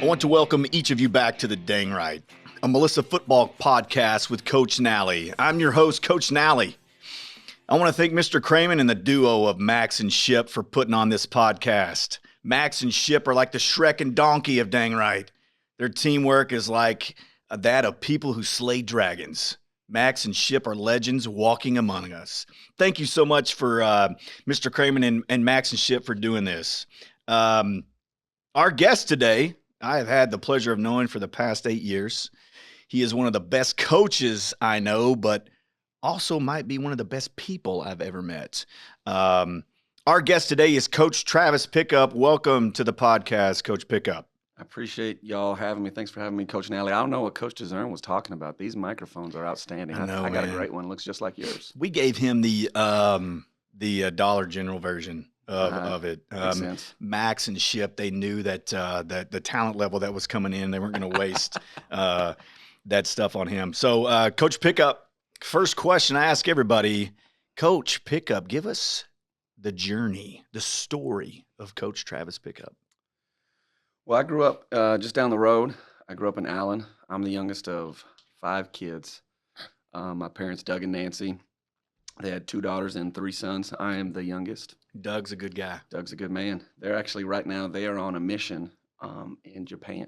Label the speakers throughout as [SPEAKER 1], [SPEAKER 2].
[SPEAKER 1] I want to welcome each of you back to the Dang Right, a Melissa football podcast with Coach Nally. I'm your host, Coach Nally. I want to thank Mr. Kramen and the duo of Max and Shipp for putting on this podcast. Max and Shipp are like the Shrek and Donkey of Dang Right. Their teamwork is like that of people who slay dragons. Max and Shipp are legends walking among us. Thank you so much for Mr. Kramen and Max and Shipp for doing this. Our guest today, I have had the pleasure of knowing for the past 8 years. He is one of the best coaches I know, but also might be one of the best people I've ever met. Our guest today is Coach Travis Pickup. Welcome to the podcast, Coach Pickup.
[SPEAKER 2] I appreciate y'all having me. Thanks for having me, Coach Nally. I don't know what Coach DeZern was talking about. These microphones are outstanding.
[SPEAKER 1] I know,
[SPEAKER 2] I got
[SPEAKER 1] man.
[SPEAKER 2] a great one. Looks just like yours.
[SPEAKER 1] We gave him the Dollar General version of it.
[SPEAKER 2] Makes sense.
[SPEAKER 1] Max and Shipp, they knew that the talent level that was coming in, they weren't going to waste that stuff on him. So, Coach Pickup, first question I ask everybody, Coach Pickup, give us the journey, the story of Coach Travis Pickup.
[SPEAKER 2] Well, I grew up just down the road. I grew up in Allen. I'm the youngest of 5 kids. My parents, Doug and Nancy, they had 2 daughters and 3 sons. I am the youngest.
[SPEAKER 1] Doug's a good guy.
[SPEAKER 2] Doug's a good man. They're actually right now, they are on a mission in Japan.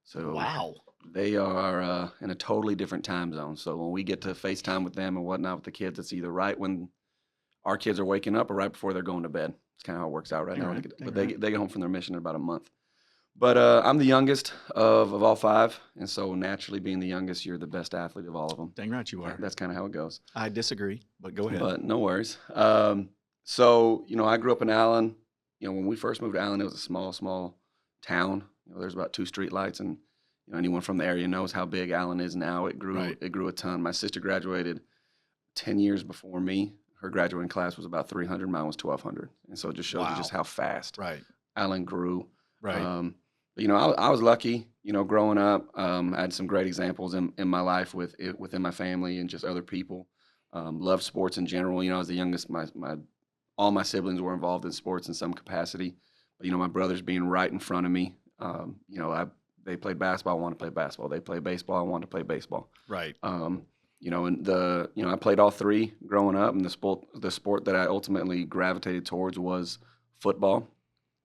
[SPEAKER 2] So
[SPEAKER 1] Wow.
[SPEAKER 2] they are in a totally different time zone. So when we get to FaceTime with them and whatnot with the kids, it's either right when our kids are waking up or right before they're going to bed. It's kind of how it works out right now. But they get home from their mission in about a month. But I'm the youngest of all 5, and so naturally being the youngest, you're the best athlete of all of them.
[SPEAKER 1] Dang right you are.
[SPEAKER 2] That's kind of how it goes.
[SPEAKER 1] I disagree, but go ahead.
[SPEAKER 2] But no worries. So, I grew up in Allen. When we first moved to Allen, it was a small town. There's about 2 street lights, and anyone from the area knows how big Allen is now. It grew
[SPEAKER 1] Right.
[SPEAKER 2] It grew a ton. My sister graduated 10 years before me. Her graduating class was about 300. Mine was 1,200. And so it just shows you just how fast Allen grew.
[SPEAKER 1] Right.
[SPEAKER 2] I was lucky, growing up. I had some great examples in my life within my family and just other people. Loved sports in general. As the youngest, all my siblings were involved in sports in some capacity. But, my brothers being right in front of me, they played basketball, I wanted to play basketball. They played baseball, I wanted to play baseball.
[SPEAKER 1] Right.
[SPEAKER 2] I played all 3 growing up, and the sport that I ultimately gravitated towards was football.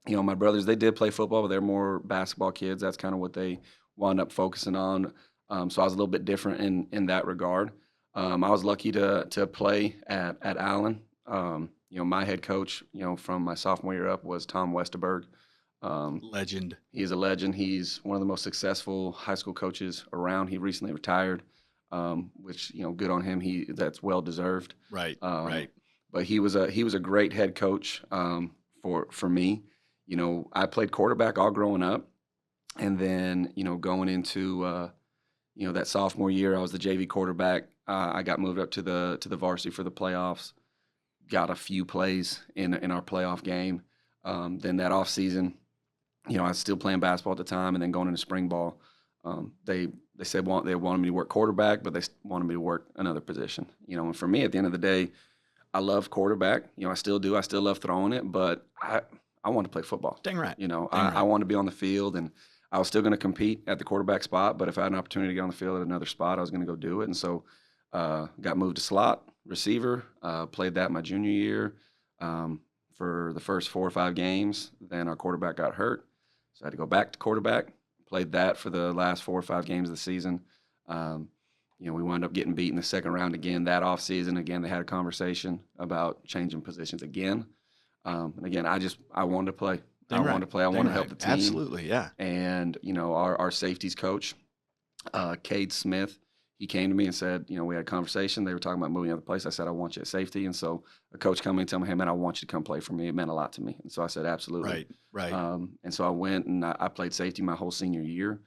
[SPEAKER 2] My brothers, they did play football, but they're more basketball kids. That's kind of what they wound up focusing on. So I was a little bit different in that regard. I was lucky to play at Allen. My head coach, from my sophomore year up was Tom Westerberg.
[SPEAKER 1] Legend.
[SPEAKER 2] He's a legend. He's one of the most successful high school coaches around. He recently retired, which, good on him. That's well deserved.
[SPEAKER 1] Right.
[SPEAKER 2] But he was a great head coach for me. I played quarterback all growing up, and then, going into, that sophomore year, I was the JV quarterback. I got moved up to the varsity for the playoffs, got a few plays in our playoff game. Then that off season, I was still playing basketball at the time, and then going into spring ball, they said they wanted me to work quarterback, but they wanted me to work another position. And for me, at the end of the day, I love quarterback. I still do. I still love throwing it, but I want to play football.
[SPEAKER 1] Dang right.
[SPEAKER 2] I want to be on the field, and I was still going to compete at the quarterback spot, but if I had an opportunity to get on the field at another spot, I was going to go do it. And so got moved to slot receiver, played that my junior year for the first 4 or 5 games. Then our quarterback got hurt, so I had to go back to quarterback, played that for the last 4 or 5 games of the season. We wound up getting beat in the second round again that offseason. Again, they had a conversation about changing positions again. And again, I wanted to play. I wanted to play. I wanted to help the team.
[SPEAKER 1] Absolutely, yeah.
[SPEAKER 2] And, our safeties coach, Cade Smith, he came to me and said, we had a conversation. They were talking about moving to the place. I said, I want you at safety. And so a coach come in and tell me, hey, man, I want you to come play for me. It meant a lot to me. And so I said, absolutely.
[SPEAKER 1] Right.
[SPEAKER 2] And so I went and I played safety my whole senior year.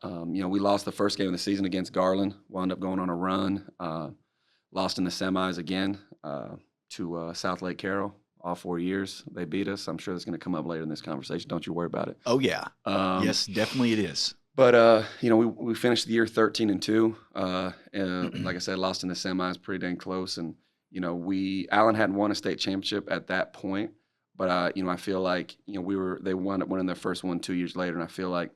[SPEAKER 2] We lost the first game of the season against Garland, wound up going on a run, lost in the semis again to South Lake Carroll. All 4 years they beat us. I'm sure that's going to come up later in this conversation. Don't you worry about it.
[SPEAKER 1] Oh yeah. Yes, definitely it is.
[SPEAKER 2] But we finished the year 13-2. And like I said, lost in the semis, pretty dang close. And Allen hadn't won a state championship at that point. But I feel like they wound up winning their first one 2 years later, and I feel like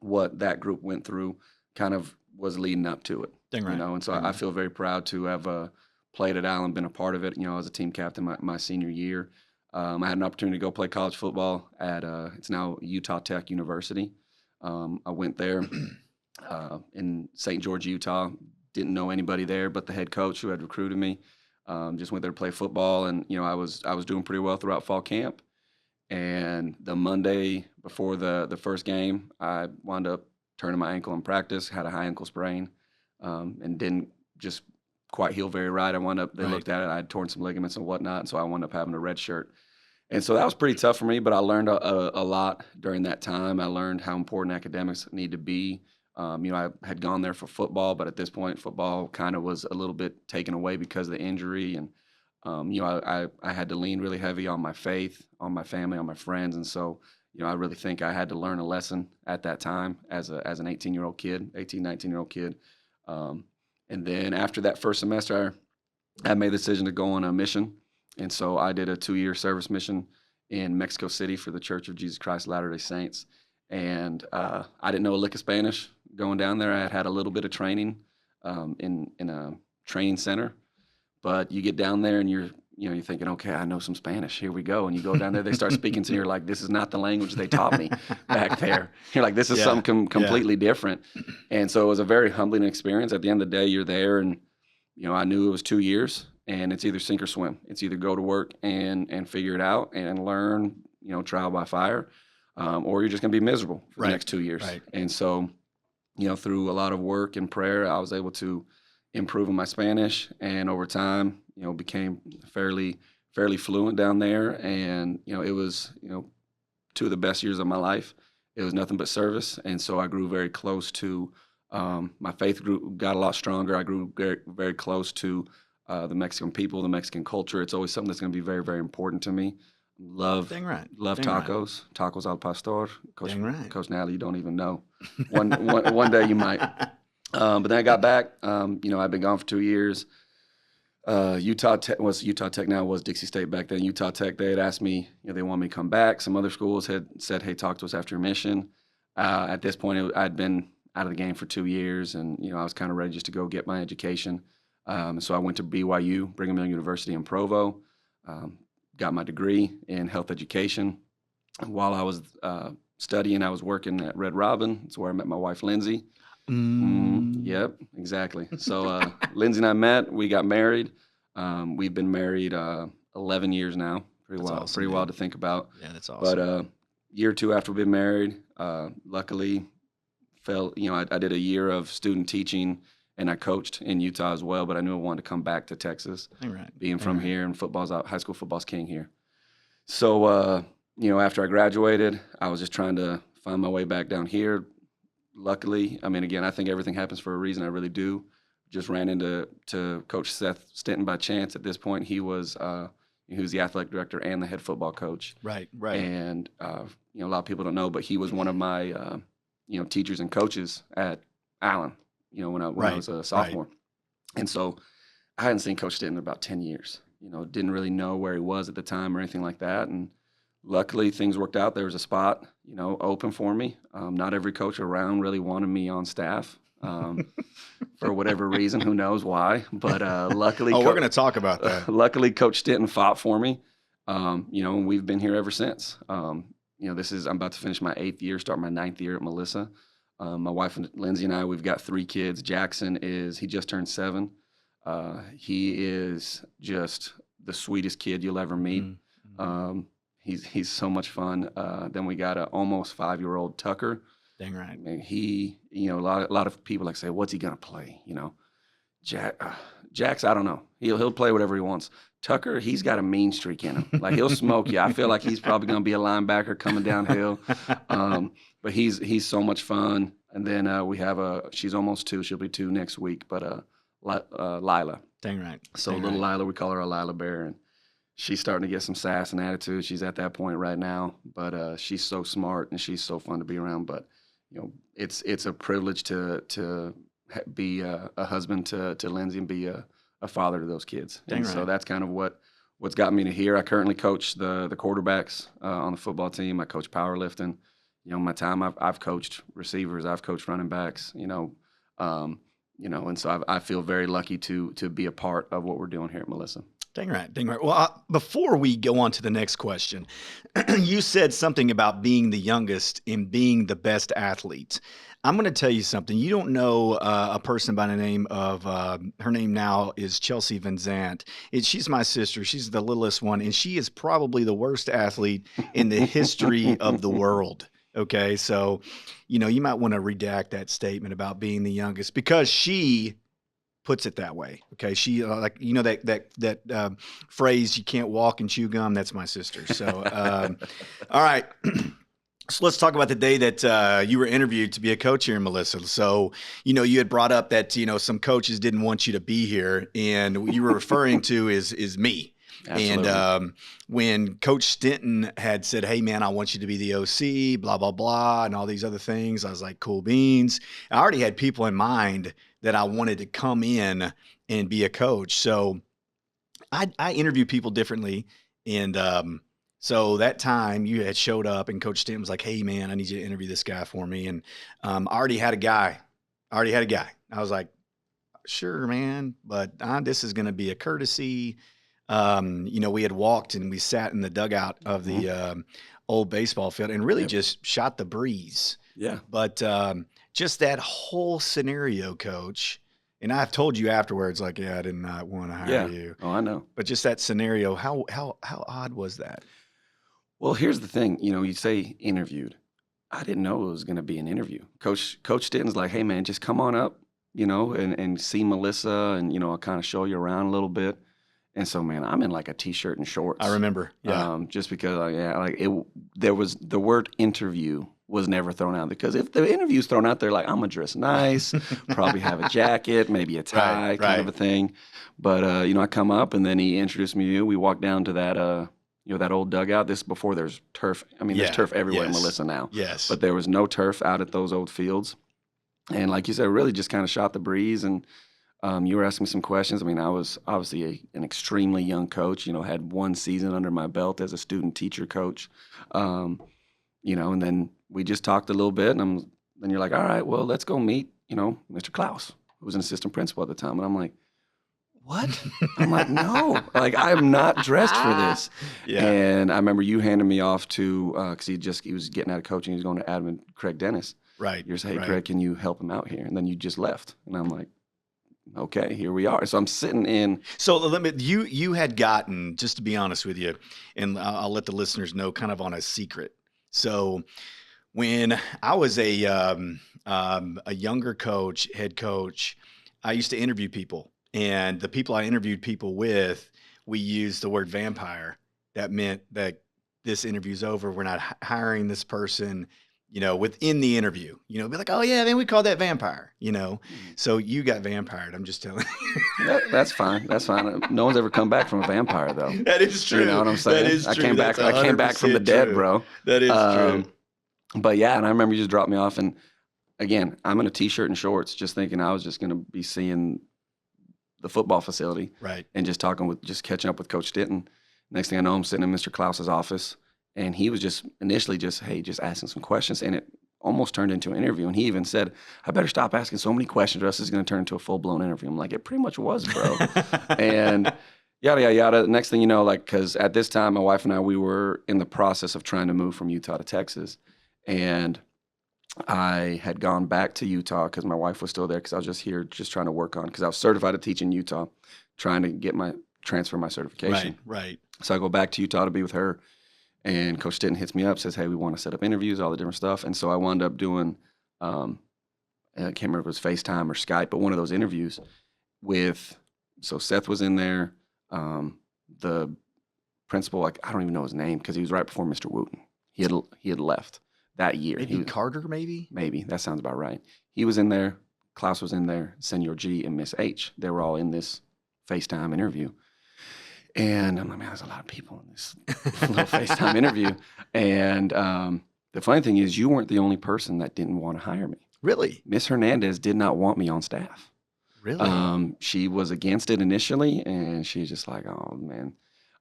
[SPEAKER 2] what that group went through kind of was leading up to it.
[SPEAKER 1] Dang right.
[SPEAKER 2] And so I feel very proud to have played at Allen, been a part of it. As a team captain my senior year. I had an opportunity to go play college football at it's now Utah Tech University. I went there in St. George, Utah. Didn't know anybody there but the head coach who had recruited me. Just went there to play football, and I was doing pretty well throughout fall camp. And the Monday before the first game, I wound up turning my ankle in practice. Had a high ankle sprain, and didn't just quite heal very right. They looked at it. I had torn some ligaments and whatnot, and so I wound up having a red shirt. And so that was pretty tough for me, but I learned a lot during that time. I learned how important academics need to be. I had gone there for football, but at this point, football kind of was a little bit taken away because of the injury. And, I had to lean really heavy on my faith, on my family, on my friends. And so, I really think I had to learn a lesson at that time as an 19-year-old kid, 19-year-old kid. And then after that first semester, I made the decision to go on a mission. And so I did a 2-year service mission in Mexico City for the Church of Jesus Christ of Latter-day Saints. And I didn't know a lick of Spanish going down there. I had a little bit of training in a training center. But you get down there and you're thinking, okay, I know some Spanish. Here we go. And you go down there, they start speaking to you. You're like, this is not the language they taught me back there. You're like, this is something completely different. And so it was a very humbling experience. At the end of the day, you're there, and I knew it was 2 years. And it's either sink or swim. It's either go to work and figure it out and learn, trial by fire, or you're just going to be miserable for the next 2 years. Right. And so, through a lot of work and prayer, I was able to improve in my Spanish, and over time, became fairly fluent down there. And, it was, 2 of the best years of my life. It was nothing but service. And so I grew very close to, my faith got a lot stronger. I grew very, very close to the Mexican people, the Mexican culture. It's always something that's going to be very, very important to me. Love tacos, tacos al pastor. Coach Nally, you don't even know. One day you might. But then I got back. I've been gone for 2 years. Utah Tech now, was Dixie State back then. Utah Tech, they had asked me, they wanted me to come back. Some other schools had said, hey, talk to us after your mission. At this point, I'd been out of the game for 2 years, and I was kind of ready just to go get my education. So I went to BYU, Brigham Young University in Provo, got my degree in health education. While I was studying, I was working at Red Robin. It's where I met my wife, Lindsay. Yep, exactly. So Lindsay and I met. We got married. We've been married 11 years now. Pretty wild to think about.
[SPEAKER 1] Yeah, that's awesome.
[SPEAKER 2] But year or two after we've been married, luckily, I did a year of student teaching. And I coached in Utah as well, but I knew I wanted to come back to Texas, being from here, and high school football's king here. So, after I graduated, I was just trying to find my way back down here. Luckily, again, I think everything happens for a reason. I really do. Just ran into Coach Seth Stinton by chance. At this point, he was the athletic director and the head football coach. Right. And a lot of people don't know, but he was one of my teachers and coaches at Allen. When I was a sophomore. Right. And so I hadn't seen Coach Stinton in about 10 years. Didn't really know where he was at the time or anything like that. And luckily things worked out. There was a spot, open for me. Not every coach around really wanted me on staff for whatever reason. Who knows why? But luckily.
[SPEAKER 1] We're going to talk about that.
[SPEAKER 2] Luckily, Coach Stinton fought for me. And we've been here ever since. I'm about to finish my 8th year, start my 9th year at Melissa. My wife, Lindsay, and I, we've got 3 kids. Jackson he just turned 7. He is just the sweetest kid you'll ever meet. Mm-hmm. He's so much fun. Then we got an almost 5-year-old Tucker.
[SPEAKER 1] Dang right.
[SPEAKER 2] And he, a lot of people say, what's he gonna play? Jax, I don't know. He'll play whatever he wants. Tucker, he's got a mean streak in him. Like, he'll smoke you. I feel like he's probably gonna be a linebacker coming downhill. But he's so much fun. And then we have she's almost 2. She'll be 2 next week. But Lila.
[SPEAKER 1] Dang right.
[SPEAKER 2] So little Lila, we call her a Lila Bear, and she's starting to get some sass and attitude. She's at that point right now. But she's so smart and she's so fun to be around. But it's a privilege to be a husband to Lindsay and be a father to those kids.
[SPEAKER 1] Dang
[SPEAKER 2] and
[SPEAKER 1] right.
[SPEAKER 2] So that's kind of what's got me to here. I currently coach the quarterbacks on the football team. I coach powerlifting. my time, I've coached receivers, I've coached running backs, and so I feel very lucky to be a part of what we're doing here at Melissa.
[SPEAKER 1] Dang right, dang right. Well, before we go on to the next question, you said something about being the youngest and being the best athlete. I'm going to tell you something. You don't know a person by the name of, her name now is Chelsea Van Zandt. She's my sister. She's the littlest one, and she is probably the worst athlete in the history of the world. Okay, so, you might want to redact that statement about being the youngest because she puts it that way. Okay. She that phrase, you can't walk and chew gum. That's my sister. So, all right. So let's talk about the day that you were interviewed to be a coach here in Melissa. So, you had brought up that, some coaches didn't want you to be here, and what you were referring to is me. Absolutely. And when Coach Stinton had said, hey, man, I want you to be the OC, blah, blah, blah, and all these other things, I was like, cool beans. I already had people in mind that I wanted to come in and be a coach. So I interview people differently. And so that time you had showed up and Coach Stinton was like, hey, man, I need you to interview this guy for me. And I already had a guy. I was like, sure, man, but this is going to be a courtesy. We had walked and we sat in the dugout of the old baseball field and really just shot the breeze.
[SPEAKER 2] Yeah.
[SPEAKER 1] But just that whole scenario, Coach, and I've told you afterwards, like, I did not want to hire you.
[SPEAKER 2] Oh, I know.
[SPEAKER 1] But just that scenario, how odd was that?
[SPEAKER 2] Well, here's the thing. You say interviewed. I didn't know it was going to be an interview. Coach Stinton's like, hey, man, just come on up, and see Melissa and, I'll kind of show you around a little bit. And so, man, I'm in like a T-shirt and shorts.
[SPEAKER 1] I remember, yeah.
[SPEAKER 2] Just because, there was the word interview was never thrown out, because if the interview's thrown out there, like, I'm gonna dress nice, probably have a jacket, maybe a tie, kind of a thing. But I come up and then he introduced me to you. We walked down to that that old dugout. This before there's turf. I mean, there's turf everywhere in Melissa now. Yes. But there was no turf out at those old fields. And like you said, really just kind of shot the breeze. And you were asking me some questions. I mean, I was obviously an extremely young coach, had one season under my belt as a student teacher coach. And then we just talked a little bit, and then you're like, all right, well, let's go meet, Mr. Klaus, who was an assistant principal at the time. And I'm like, what? I'm like, no, like, I'm not dressed for this. Yeah. And I remember you handed me off to, because he was getting out of coaching. He was going to admin, Craig Dennis. Right. You're saying, hey, Craig, can you help him out here? And then you just left. And I'm like, okay, here we are. So I'm sitting in.
[SPEAKER 1] So you had gotten, just to be honest with you, and I'll let the listeners know kind of on a secret. So when I was a younger coach, head coach, I used to interview people, and the people I interviewed people with, we used the word vampire. That meant that this interview's over. We're not hiring this person, within the interview, be like, oh yeah, then we call that vampire, So you got vampired. I'm just telling you.
[SPEAKER 2] That's fine. That's fine. No one's ever come back from a vampire though.
[SPEAKER 1] That is true.
[SPEAKER 2] You know what I'm saying?
[SPEAKER 1] That is true.
[SPEAKER 2] I came back from the dead, bro.
[SPEAKER 1] That is true.
[SPEAKER 2] But yeah, and I remember you just dropped me off, and again, I'm in a T-shirt and shorts, just thinking I was just going to be seeing the football facility, right, and just catching up with Coach Stinton. Next thing I know, I'm sitting in Mr. Klaus's office, and he was just initially just asking some questions, and it almost turned into an interview. And he even said, I better stop asking so many questions or else it's going to turn into a full-blown interview. I'm like, it pretty much was, bro. And yada, yada, yada. Next thing you know, because at this time, my wife and I, we were in the process of trying to move from Utah to Texas. And I had gone back to Utah because my wife was still there, because I was just here trying to work on, because I was certified to teach in Utah, trying to transfer my certification. Right. So I go back to Utah to be with her. And Coach Stinton hits me up, says, hey, we want to set up interviews, all the different stuff. And so I wound up doing, I can't remember if it was FaceTime or Skype, but one of those interviews so Seth was in there, the principal, I don't even know his name, because he was right before Mr. Wooten. He had left that year.
[SPEAKER 1] Maybe Carter, maybe?
[SPEAKER 2] Maybe, that sounds about right. He was in there, Klaus was in there, Senor G and Miss H. They were all in this FaceTime interview. And I'm like, man, there's a lot of people in this little FaceTime interview. And the funny thing is, you weren't the only person that didn't want to hire me.
[SPEAKER 1] Really?
[SPEAKER 2] Miss Hernandez did not want me on staff.
[SPEAKER 1] Really?
[SPEAKER 2] She was against it initially, and she's just like, oh, man,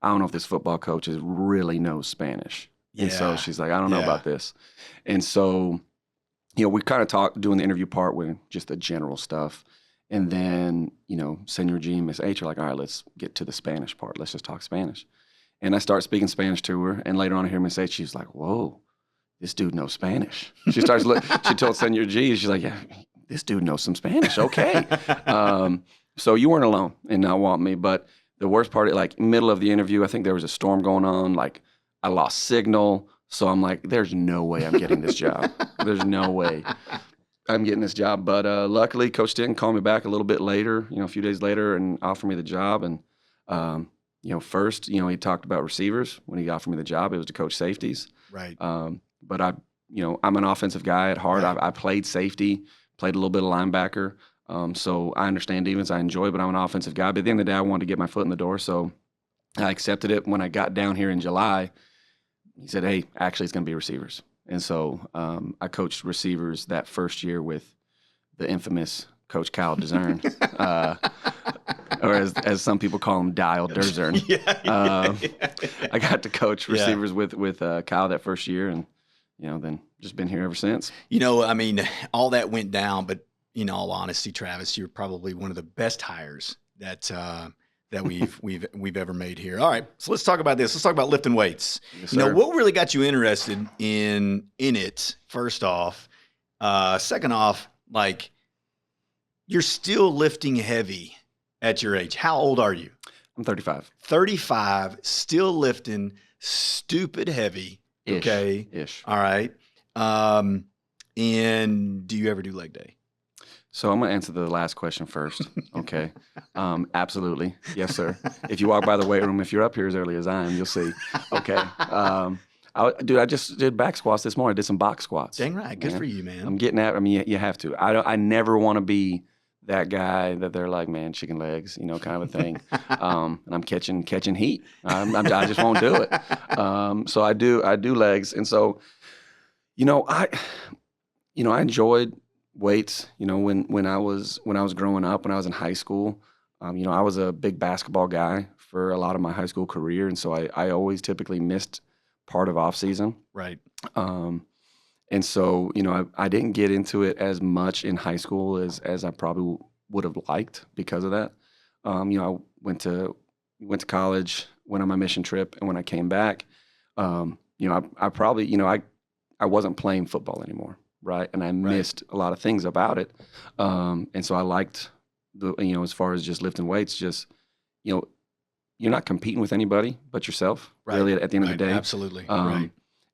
[SPEAKER 2] I don't know if this football coach really knows Spanish. And so
[SPEAKER 1] Yeah.
[SPEAKER 2] she's like, I don't know
[SPEAKER 1] Yeah.
[SPEAKER 2] about this. And so, we kind of talked doing the interview part with just the general stuff. And then, Senor G and Miss H are like, all right, let's get to the Spanish part. Let's just talk Spanish. And I start speaking Spanish to her. And later on I hear Miss H, she's like, whoa, this dude knows Spanish. She starts she told Senor G, she's like, yeah, this dude knows some Spanish. Okay. So you weren't alone in not wanting me. But the worst part, like middle of the interview, I think there was a storm going on. Like I lost signal. So I'm like, there's no way I'm getting this job. There's no way I'm getting this job. But luckily, Coach Denton called me back a little bit later, a few days later, and offered me the job. And, first, he talked about receivers. When he offered me the job, it was to coach safeties.
[SPEAKER 1] Right.
[SPEAKER 2] But I'm an offensive guy at heart.
[SPEAKER 1] Right.
[SPEAKER 2] I played safety, played a little bit of linebacker. So I understand defense. I enjoy it, but I'm an offensive guy. But at the end of the day, I wanted to get my foot in the door. So I accepted it. When I got down here in July, he said, hey, actually, it's going to be receivers. And so I coached receivers that first year with the infamous Coach Kyle Dezern, or as some people call him, Dial Dezern. I got to coach receivers with Kyle that first year, and then just been here ever since.
[SPEAKER 1] I mean, all that went down, but in all honesty, Travis, you're probably one of the best hires that we've ever made here. All right, so let's talk about this. Let's talk about lifting weights.
[SPEAKER 2] Yes, sir.
[SPEAKER 1] What really got you interested in it? First off, second off, like you're still lifting heavy at your age. How old are you?
[SPEAKER 2] I'm 35.
[SPEAKER 1] 35, still lifting stupid heavy. Okay.
[SPEAKER 2] Ish.
[SPEAKER 1] All right. And do you ever do leg day?
[SPEAKER 2] So I'm going to answer the last question first. Okay. Absolutely. Yes, sir. If you walk by the weight room, if you're up here as early as I am, you'll see. Okay. I just did back squats this morning. I did some box squats.
[SPEAKER 1] Dang right. Good for you, man.
[SPEAKER 2] I'm getting at, you have to. I never want to be that guy that they're like, man, chicken legs, kind of a thing. And I'm catching heat. I just won't do it. So I do legs. And so, I enjoyed weights, when I was growing up, when I was in high school. I was a big basketball guy for a lot of my high school career. And so I always typically missed part of off season.
[SPEAKER 1] Right.
[SPEAKER 2] And so, I didn't get into it as much in high school as I probably would have liked because of that. I went to college, went on my mission trip, and when I came back, I probably, I wasn't playing football anymore, right? And I missed a lot of things about it. And so I liked as far as just lifting weights, just, you're not competing with anybody but yourself, really, at the end of the day.
[SPEAKER 1] Absolutely. Right.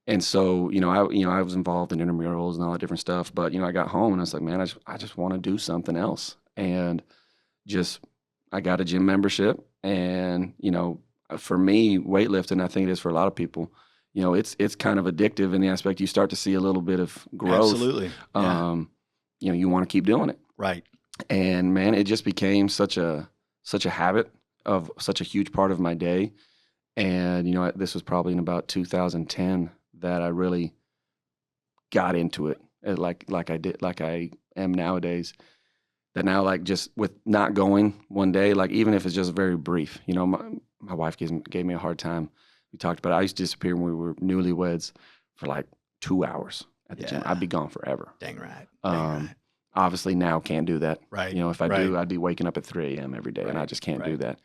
[SPEAKER 2] And so, I was involved in intramurals and all that different stuff. But, I got home and I was like, man, I just want to do something else. And I got a gym membership. And, for me, weightlifting, I think it is for a lot of people, it's kind of addictive in the aspect you start to see a little bit of growth.
[SPEAKER 1] Absolutely. Yeah.
[SPEAKER 2] You want to keep doing it.
[SPEAKER 1] Right.
[SPEAKER 2] And, man, it just became such a habit of such a huge part of my day. And, this was probably in about 2010 that I really got into it like I am nowadays. That now, like, just with not going one day, like, even if it's just very brief, my wife gave me a hard time. We talked about it. I used to disappear when we were newlyweds for like 2 hours at the gym. I'd be gone forever.
[SPEAKER 1] Dang right.
[SPEAKER 2] Obviously now can't do that.
[SPEAKER 1] Right.
[SPEAKER 2] If I do, I'd be waking up at 3 a.m. every day, and I just can't do that.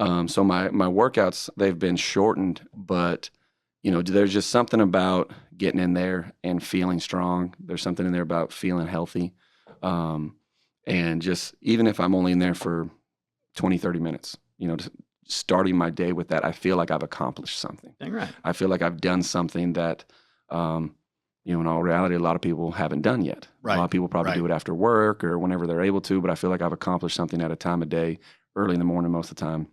[SPEAKER 1] Right.
[SPEAKER 2] So my workouts, they've been shortened, but there's just something about getting in there and feeling strong. There's something in there about feeling healthy. And just, even if I'm only in there for 20, 30 minutes, starting my day with that, I feel like I've accomplished something.
[SPEAKER 1] Dang right.
[SPEAKER 2] I feel like I've done something that, in all reality, a lot of people haven't done yet.
[SPEAKER 1] Right.
[SPEAKER 2] A lot of people probably do it after work or whenever they're able to, but I feel like I've accomplished something at a time of day, early in the morning most of the time,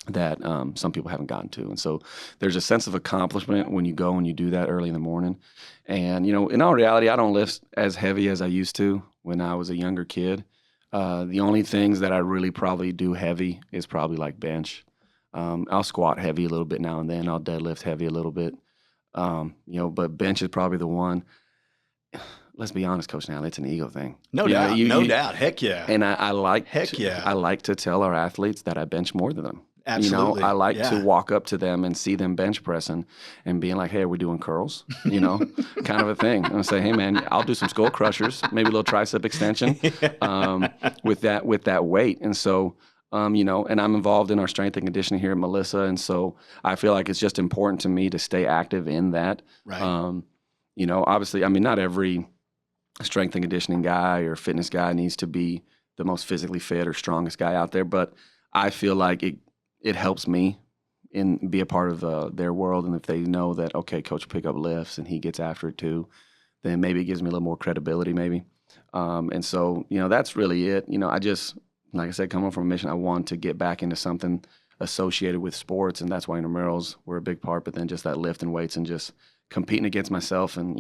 [SPEAKER 2] that some people haven't gotten to. And so there's a sense of accomplishment when you go and you do that early in the morning. And, in all reality, I don't lift as heavy as I used to when I was a younger kid. The only things that I really probably do heavy is probably like bench. I'll squat heavy a little bit now and then. I'll deadlift heavy a little bit. But bench is probably the one. Let's be honest, Coach Nally, it's an ego thing.
[SPEAKER 1] No doubt. No doubt. Heck yeah.
[SPEAKER 2] And I like
[SPEAKER 1] Heck yeah.
[SPEAKER 2] I like to tell our athletes that I bench more than them.
[SPEAKER 1] Absolutely.
[SPEAKER 2] I like to walk up to them and see them bench pressing and being like, hey, are we doing curls? Kind of a thing. And say, hey, man, I'll do some skull crushers, maybe a little tricep extension with that weight. And so, and I'm involved in our strength and conditioning here at Melissa. And so I feel like it's just important to me to stay active in that.
[SPEAKER 1] Right.
[SPEAKER 2] Obviously, not every strength and conditioning guy or fitness guy needs to be the most physically fit or strongest guy out there. But I feel like it helps me be a part of their world. And if they know that, okay, coach will pick up lifts and he gets after it too, then maybe it gives me a little more credibility maybe. And so, that's really it. I just, like I said, coming from a mission, I want to get back into something associated with sports. And that's why intramurals were a big part, but then just that lifting weights and just competing against myself. And,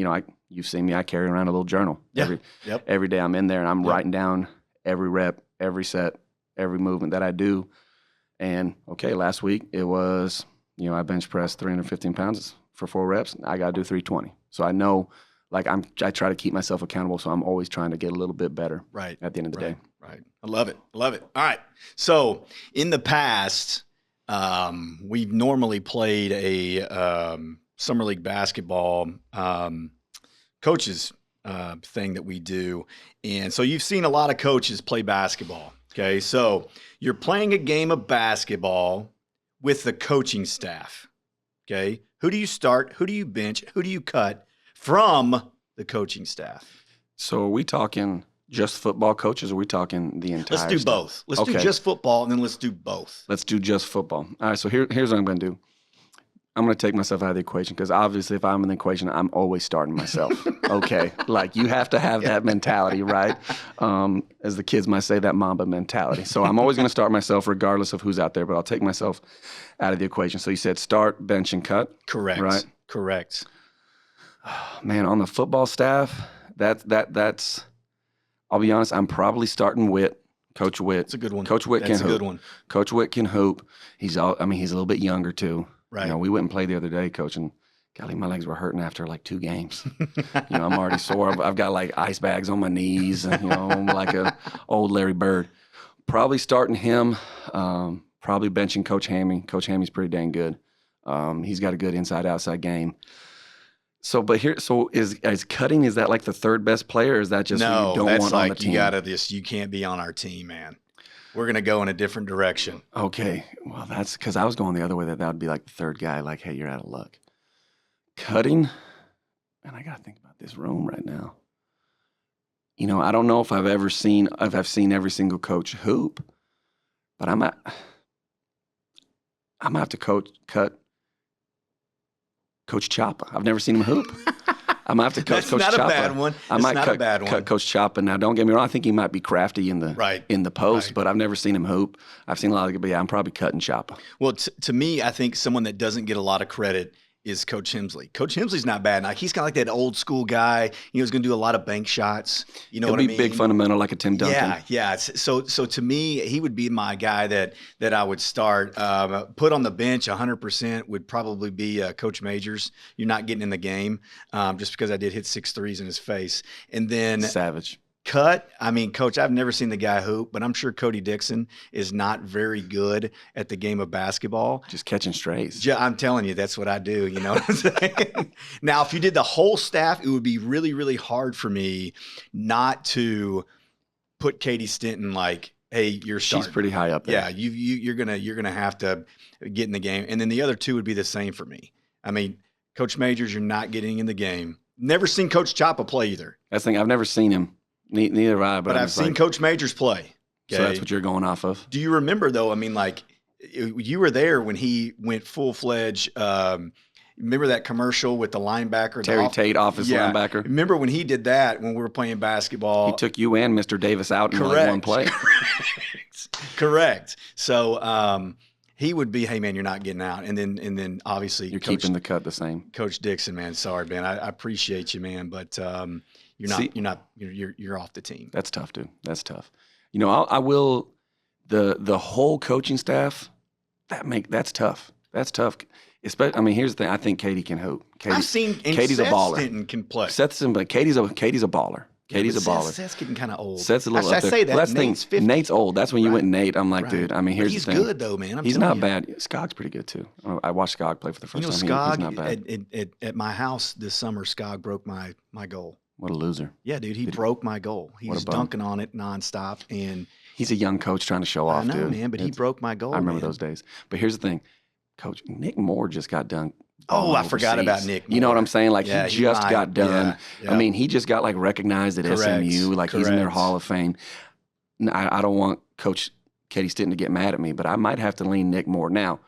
[SPEAKER 2] you've seen me, I carry around a little journal every day I'm in there and I'm writing down every rep, every set, every movement that I do. And okay, last week it was, I bench pressed 315 pounds for 4 reps. I got to do 320. So I know, like I try to keep myself accountable. So I'm always trying to get a little bit better.
[SPEAKER 1] Right.
[SPEAKER 2] At the end of the day.
[SPEAKER 1] Right. I love it. All right. So in the past, we've normally played a summer league basketball coaches thing that we do. And so you've seen a lot of coaches play basketball. Okay. So you're playing a game of basketball with the coaching staff. Okay. Who do you start? Who do you bench? Who do you cut from the coaching staff?
[SPEAKER 2] So are we talking just football coaches, or are we talking the entire
[SPEAKER 1] Let's do
[SPEAKER 2] staff?
[SPEAKER 1] both. Let's do just football, and then let's do both.
[SPEAKER 2] Let's do just football. All right, so here's what I'm going to do. I'm going to take myself out of the equation because obviously if I'm in the equation, I'm always starting myself. Okay, like you have to have that mentality, right? As the kids might say, that Mamba mentality. So I'm always going to start myself regardless of who's out there, but I'll take myself out of the equation. So you said start, bench, and cut?
[SPEAKER 1] Correct.
[SPEAKER 2] Right?
[SPEAKER 1] Correct.
[SPEAKER 2] Man, on the football staff, that's I'll be honest, I'm probably starting Witt, Coach Witt.
[SPEAKER 1] It's a good one.
[SPEAKER 2] Coach Witt can hoop.
[SPEAKER 1] That's a good one.
[SPEAKER 2] Coach Witt can hoop. He's a little bit younger too.
[SPEAKER 1] Right.
[SPEAKER 2] We went and played the other day, Coach, and golly, my legs were hurting after like 2 games. I'm already sore. I've got like ice bags on my knees, and, I'm like a old Larry Bird. Probably starting him. Probably benching Coach Hammy. Coach Hammy's pretty dang good. He's got a good inside-outside game. So is cutting, is that like the third best player, or is that just who you don't want on the team?
[SPEAKER 1] You can't be on our team, man. We're going to go in a different direction.
[SPEAKER 2] Okay. Well, that's because I was going the other way, that would be like the third guy, like, hey, you're out of luck. Cutting, and I got to think about this room right now. I don't know if I've seen every single coach hoop, but I'm going to have to cut Coach Choppa. I've never seen him hoop. I'm going to have to coach Coach Choppa.
[SPEAKER 1] That's not a bad one.
[SPEAKER 2] I might cut Coach Choppa. Now, don't get me wrong. I think he might be crafty in the post, but I've never seen him hoop. I've seen a lot of, but yeah, I'm probably cutting Choppa.
[SPEAKER 1] Well, to me, I think someone that doesn't get a lot of credit is Coach Hemsley. Coach Hemsley's not bad. Like, he's kind of like that old school guy. He's going to do a lot of bank shots. You know what I mean?
[SPEAKER 2] He'll be big fundamental like a Tim Duncan.
[SPEAKER 1] Yeah. So to me, he would be my guy that I would start. Put on the bench 100% would probably be Coach Majors. You're not getting in the game just because I did hit 6 threes in his face. And then
[SPEAKER 2] Savage.
[SPEAKER 1] Cut. Coach, I've never seen the guy hoop, but I'm sure Cody Dixon is not very good at the game of basketball.
[SPEAKER 2] Just catching strays.
[SPEAKER 1] I'm telling you, that's what I do. You know what I'm saying? Now, if you did the whole staff, it would be really, really hard for me not to put Katie Stinton like, hey, you're starting.
[SPEAKER 2] She's pretty high up there.
[SPEAKER 1] Yeah, you're gonna have to get in the game. And then the other two would be the same for me. Coach Majors, you're not getting in the game. Never seen Coach Choppa play either.
[SPEAKER 2] That's the thing. I've never seen him. Neither have I.
[SPEAKER 1] But I've seen Coach Majors play. Okay?
[SPEAKER 2] So that's what you're going off of.
[SPEAKER 1] Do you remember, though, you were there when he went full-fledged remember that commercial with the linebacker?
[SPEAKER 2] Terry Tate, office linebacker.
[SPEAKER 1] Remember when he did that when we were playing basketball?
[SPEAKER 2] He took you and Mr. Davis out in like one play.
[SPEAKER 1] Correct. So he would be, hey, man, you're not getting out. And then obviously
[SPEAKER 2] you're keeping the cut the same.
[SPEAKER 1] Coach Dixon, man, sorry, man. I appreciate you, man, but you're off the team.
[SPEAKER 2] That's tough, dude. That's tough. I will the whole coaching staff. That's tough. That's tough. Especially, here's the thing. I think Katie can hoop.
[SPEAKER 1] I've seen
[SPEAKER 2] Katie's a baller.
[SPEAKER 1] Stinton can play.
[SPEAKER 2] Katie's a baller. Katie's a baller.
[SPEAKER 1] Seth's getting kind of old.
[SPEAKER 2] Seth's a little
[SPEAKER 1] I
[SPEAKER 2] up there.
[SPEAKER 1] say that.
[SPEAKER 2] Well, that's the
[SPEAKER 1] Nate's
[SPEAKER 2] thing.
[SPEAKER 1] 50.
[SPEAKER 2] Nate's old. That's when you went Nate. I'm like,
[SPEAKER 1] Right.
[SPEAKER 2] dude, I mean, here's
[SPEAKER 1] he's
[SPEAKER 2] the thing.
[SPEAKER 1] good, though, man.
[SPEAKER 2] He's
[SPEAKER 1] telling
[SPEAKER 2] not
[SPEAKER 1] you.
[SPEAKER 2] bad. Skog's pretty good, too. I watched Skog play for the first
[SPEAKER 1] You know,
[SPEAKER 2] time. He's not
[SPEAKER 1] Skog,
[SPEAKER 2] bad.
[SPEAKER 1] at my house this summer, Skog broke my goal.
[SPEAKER 2] What a loser.
[SPEAKER 1] Yeah, dude, he broke my goal. He was dunking on it nonstop. And
[SPEAKER 2] he's a young coach trying to show off,
[SPEAKER 1] I know,
[SPEAKER 2] dude.
[SPEAKER 1] man, but he broke my goal.
[SPEAKER 2] I remember
[SPEAKER 1] man.
[SPEAKER 2] those days. But here's the thing. Coach Nick Moore just got done.
[SPEAKER 1] Oh, I forgot about Nick Moore.
[SPEAKER 2] You know what I'm saying? Like,
[SPEAKER 1] Yeah,
[SPEAKER 2] he just got done.
[SPEAKER 1] Yeah.
[SPEAKER 2] I mean, he just got, like, recognized at SMU. Like, he's in their Hall of Fame. I don't want Coach Katie Stinton to get mad at me, but I might have to lean Nick Moore. Now,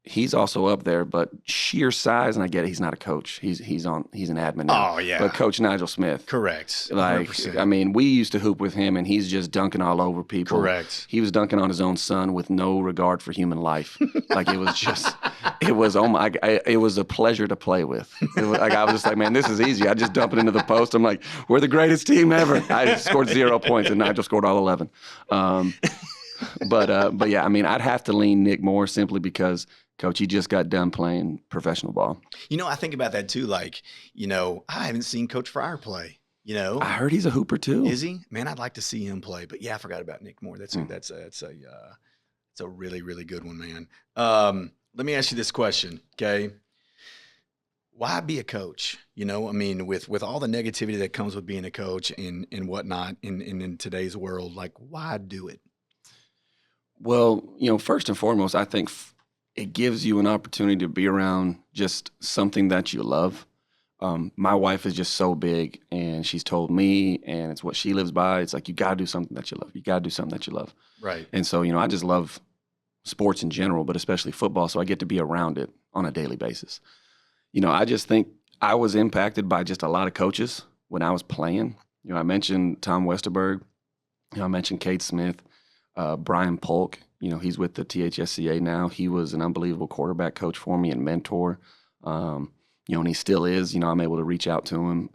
[SPEAKER 2] he's also up there, but sheer size, and I get it, he's not a coach. He's an admin now.
[SPEAKER 1] Oh, yeah.
[SPEAKER 2] But Coach Nigel Smith.
[SPEAKER 1] Correct.
[SPEAKER 2] Like,
[SPEAKER 1] 100%.
[SPEAKER 2] I mean, we used to hoop with him, and he's just dunking all over people.
[SPEAKER 1] Correct.
[SPEAKER 2] He was dunking on his own son with no regard for human life. Like, it was just, it was it was a pleasure to play with. Like, I was just like, man, this is easy. I just dump it into the post. I'm like, we're the greatest team ever. I scored 0 points, and Nigel scored all 11. But yeah, I mean, I'd have to lean Nick Moore simply because, Coach, he just got done playing professional ball.
[SPEAKER 1] You know, I think about that too. Like, you know, I haven't seen Coach Fryer play. You know,
[SPEAKER 2] I heard he's a hooper too.
[SPEAKER 1] Is he? Man, I'd like to see him play. But yeah, I forgot about Nick Moore. That's a really, really good one, man. Let me ask you this question, okay? Why be a coach? You know, I mean, with all the negativity that comes with being a coach and whatnot in today's world, like, why do it?
[SPEAKER 2] Well, you know, first and foremost, I think it gives you an opportunity to be around just something that you love. My wife is just so big, and she's told me, and it's what she lives by. It's like, you got to do something that you love. You got to do something that you love.
[SPEAKER 1] Right.
[SPEAKER 2] And so, you know, I just love sports in general, but especially football, so I get to be around it on a daily basis. You know, I just think I was impacted by just a lot of coaches when I was playing. You know, I mentioned Tom Westerberg. You know, I mentioned Kate Smith, Brian Polk. You know, he's with the THSCA now. He was an unbelievable quarterback coach for me and mentor. You know, and he still is. You know, I'm able to reach out to him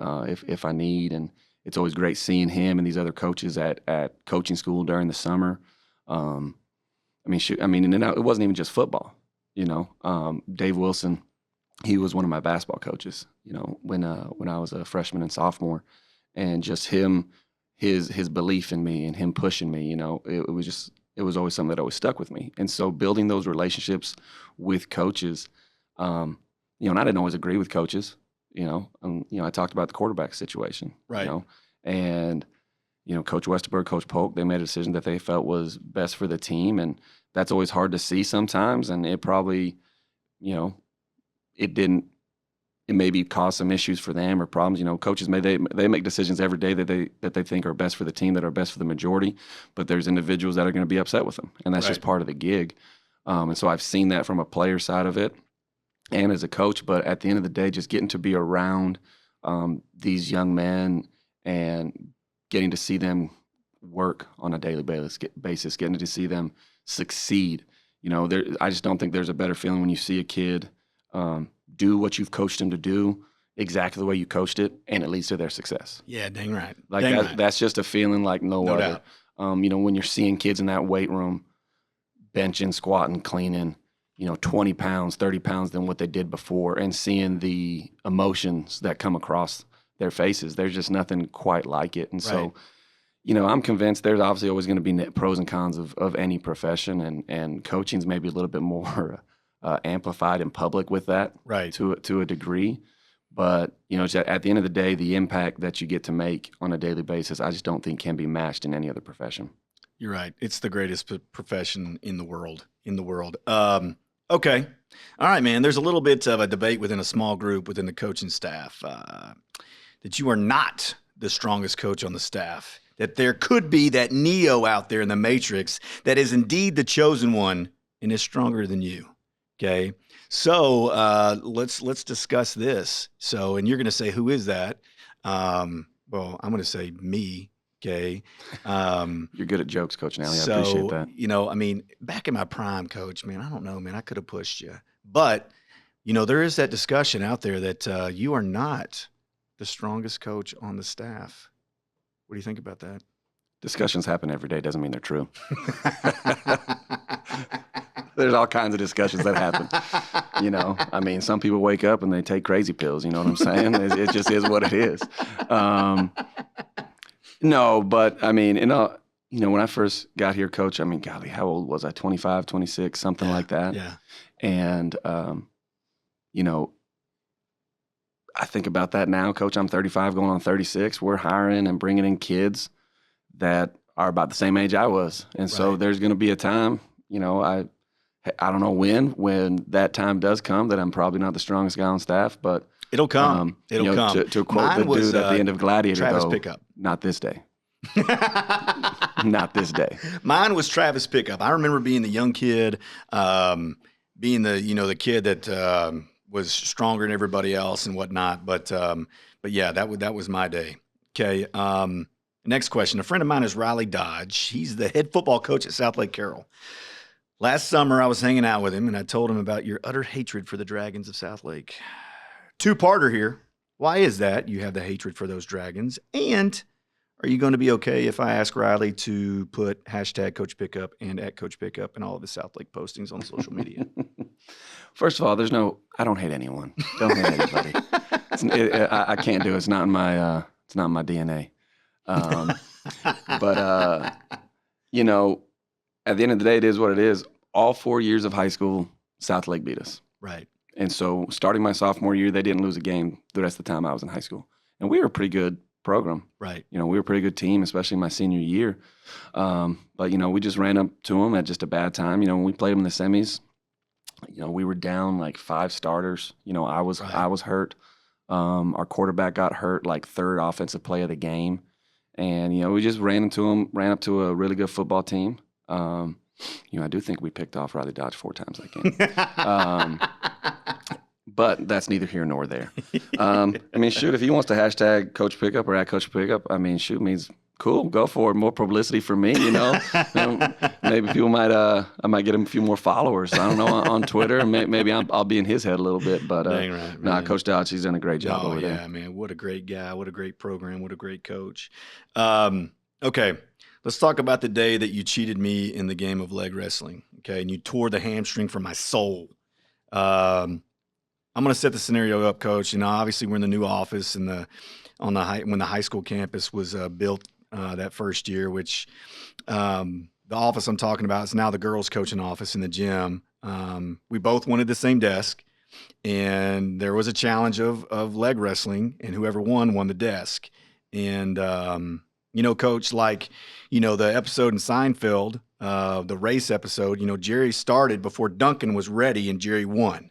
[SPEAKER 2] if I need, and it's always great seeing him and these other coaches at coaching school during the summer. And then it wasn't even just football. You know, Dave Wilson, he was one of my basketball coaches. You know, when I was a freshman and sophomore, and just him, his belief in me and him pushing me. You know, it was always something that always stuck with me. And so building those relationships with coaches. You know, and I didn't always agree with coaches, you know. I talked about the quarterback situation,
[SPEAKER 1] right?
[SPEAKER 2] You know, and, you know, Coach Westerberg, Coach Polk, they made a decision that they felt was best for the team, and that's always hard to see sometimes. And it probably, you know, it maybe caused some issues for them or problems. You know, coaches they make decisions every day that they think are best for the team, that are best for the majority, but there's individuals that are going to be upset with them, and that's just part of the gig. And so I've seen that from a player side of it, and as a coach. But at the end of the day, just getting to be around these young men and getting to see them work on a daily basis, getting to see them succeed. You know, I just don't think there's a better feeling when you see a kid do what you've coached them to do exactly the way you coached it, and it leads to their success.
[SPEAKER 1] Yeah, dang right.
[SPEAKER 2] Like that's just a feeling like no other.
[SPEAKER 1] Doubt.
[SPEAKER 2] You know, when you're seeing kids in that weight room, benching, squatting, cleaning, you know, 20 pounds, 30 pounds than what they did before, and seeing the emotions that come across their faces, there's just nothing quite like it. And so, you know, I'm convinced there's obviously always going to be pros and cons of any profession, and coaching's maybe a little bit more amplified in public with that,
[SPEAKER 1] right?
[SPEAKER 2] To a degree. But, you know, at the end of the day, the impact that you get to make on a daily basis, I just don't think can be matched in any other profession.
[SPEAKER 1] You're right. It's the greatest profession in the world. Okay. All right, man. There's a little bit of a debate within a small group within the coaching staff that you are not the strongest coach on the staff, that there could be that Neo out there in the Matrix that is indeed the chosen one and is stronger than you. Okay. So let's discuss this. So, and you're going to say, who is that? Well, I'm going to say me. Okay.
[SPEAKER 2] You're good at jokes, Coach Nally. I appreciate that.
[SPEAKER 1] You know, I mean, back in my prime, Coach, man, I don't know, man, I could have pushed you. But, you know, there is that discussion out there that you are not the strongest coach on the staff. What do you think about that?
[SPEAKER 2] Discussions happen every day. Doesn't mean they're true. There's all kinds of discussions that happen. You know, I mean, some people wake up and they take crazy pills. You know what I'm saying? It just is what it is. No, but I mean, when I first got here, Coach, I mean, golly, how old was I? 25, 26, something like that.
[SPEAKER 1] Yeah.
[SPEAKER 2] And, I think about that now, Coach. I'm 35 going on 36. We're hiring and bringing in kids that are about the same age I was. And so there's going to be a time, I don't know when that time does come, that I'm probably not the strongest guy on staff, but
[SPEAKER 1] it'll come. It'll come.
[SPEAKER 2] To quote the dude at the end of Gladiator,
[SPEAKER 1] Travis
[SPEAKER 2] though,
[SPEAKER 1] Pickup.
[SPEAKER 2] Not this day. Not this day.
[SPEAKER 1] Mine was Travis Pickup. I remember being the young kid, being the kid that was stronger than everybody else and whatnot. But yeah, that was my day. Okay. Next question. A friend of mine is Riley Dodge. He's the head football coach at South Lake Carroll. Last summer, I was hanging out with him, and I told him about your utter hatred for the Dragons of South Lake. Two-parter here. Why is that you have the hatred for those Dragons? And are you going to be okay if I ask Riley to put hashtag Coach Pickup and at Coach Pickup in all of his South Lake postings on social media?
[SPEAKER 2] First of all, I don't hate anyone. Don't hate anybody. I can't do it. It's not in my DNA. But at the end of the day, it is what it is. All 4 years of high school, South Lake beat us.
[SPEAKER 1] Right.
[SPEAKER 2] And so starting my sophomore year, they didn't lose a game the rest of the time I was in high school. And we were a pretty good program.
[SPEAKER 1] Right.
[SPEAKER 2] We were a pretty good team, especially my senior year. But, we just ran up to them at just a bad time. When we played them in the semis, we were down like 5 starters. I was hurt. Our quarterback got hurt like third offensive play of the game. And, we just ran up to a really good football team. I do think we picked off Riley Dodge 4 times that game. But that's neither here nor there. Shoot, if he wants to hashtag Coach Pickup or at Coach Pickup, means cool, go for it. More publicity for me, Maybe people I might get him a few more followers. I don't know, on Twitter. Maybe I'll be in his head a little bit. But
[SPEAKER 1] Dang right,
[SPEAKER 2] Coach Dodge, he's done a great job over there.
[SPEAKER 1] Yeah, man, what a great guy, what a great program, what a great coach. Okay, let's talk about the day that you cheated me in the game of leg wrestling. Okay, and you tore the hamstring from my soul. I'm going to set the scenario up, Coach. Obviously we're in the new office when the high school campus was built that first year, which the office I'm talking about is now the girls' coaching office in the gym. We both wanted the same desk, and there was a challenge of leg wrestling, and whoever won the desk. And Coach, the episode in Seinfeld, the race episode, Jerry started before Duncan was ready, and Jerry won.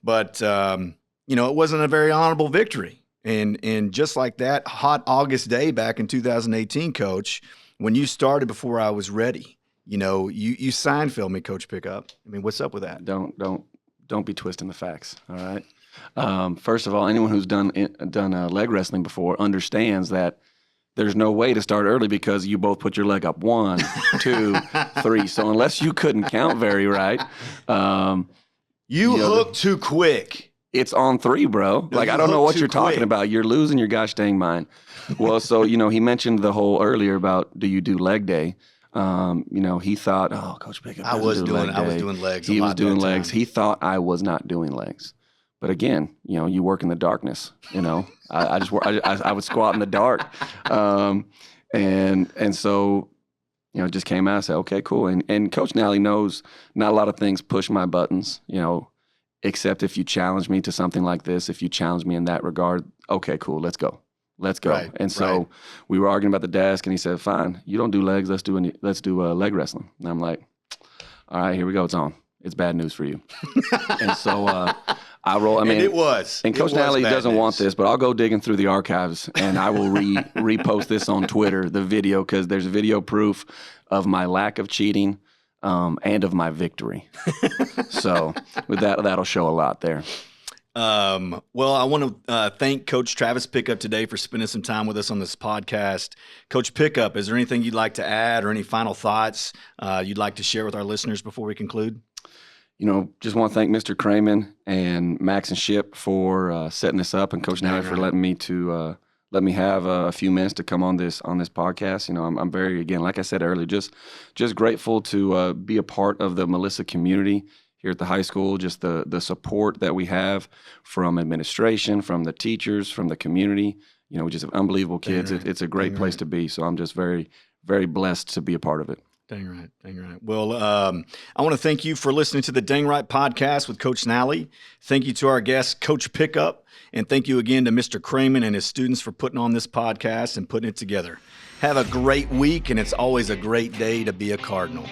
[SPEAKER 1] But, it wasn't a very honorable victory. And just like that hot August day back in 2018, Coach, when you started before I was ready, you Seinfeld me, Coach Pickup. What's up with that?
[SPEAKER 2] Don't be twisting the facts, all right? First of all, anyone who's done leg wrestling before understands that there's no way to start early because you both put your leg up 1, 2, 3. So unless you couldn't count very right,
[SPEAKER 1] you hooked too quick.
[SPEAKER 2] It's on 3, bro. I don't know what you're talking about. You're losing your gosh dang mind. Well, so, he mentioned the whole earlier about, do you do leg day? He thought, Coach Pickup, I was doing
[SPEAKER 1] legs.
[SPEAKER 2] He was doing legs. He thought I was not doing legs. But again, you work in the darkness, I would squat in the dark. And so, it just came out. I said, okay, cool. And Coach Nally knows not a lot of things push my buttons, except if you challenge me to something like this, if you challenge me in that regard, okay, cool, let's go. Right, and so we were arguing about the desk, and he said, fine, you don't do legs, let's do leg wrestling. And I'm like, all right, here we go, it's on. It's bad news for you. And so I roll.
[SPEAKER 1] And it was.
[SPEAKER 2] And Coach Nally doesn't want this, but I'll go digging through the archives, and I will repost this on Twitter, the video, because there's video proof of my lack of cheating and of my victory. So with that'll show a lot there.
[SPEAKER 1] Well, I want to thank Coach Travis Pickup today for spending some time with us on this podcast. Coach Pickup, is there anything you'd like to add or any final thoughts you'd like to share with our listeners before we conclude?
[SPEAKER 2] Just want to thank Mr. Kramen and Max and Shipp for setting this up, and Coach Nally for letting me have a few minutes to come on this podcast. I'm very, again, like I said earlier, just grateful to be a part of the Melissa community here at the high school. Just the support that we have from administration, from the teachers, from the community. just unbelievable kids.
[SPEAKER 1] Dang right.
[SPEAKER 2] It's a great
[SPEAKER 1] Dang
[SPEAKER 2] place
[SPEAKER 1] right.
[SPEAKER 2] to be. So I'm just very, very blessed to be a part of it.
[SPEAKER 1] Dang right. Dang right. Well, I want to thank you for listening to the Dang Right podcast with Coach Nally. Thank you to our guest, Coach Pickup. And thank you again to Mr. Kramen and his students for putting on this podcast and putting it together. Have a great week, and it's always a great day to be a Cardinal.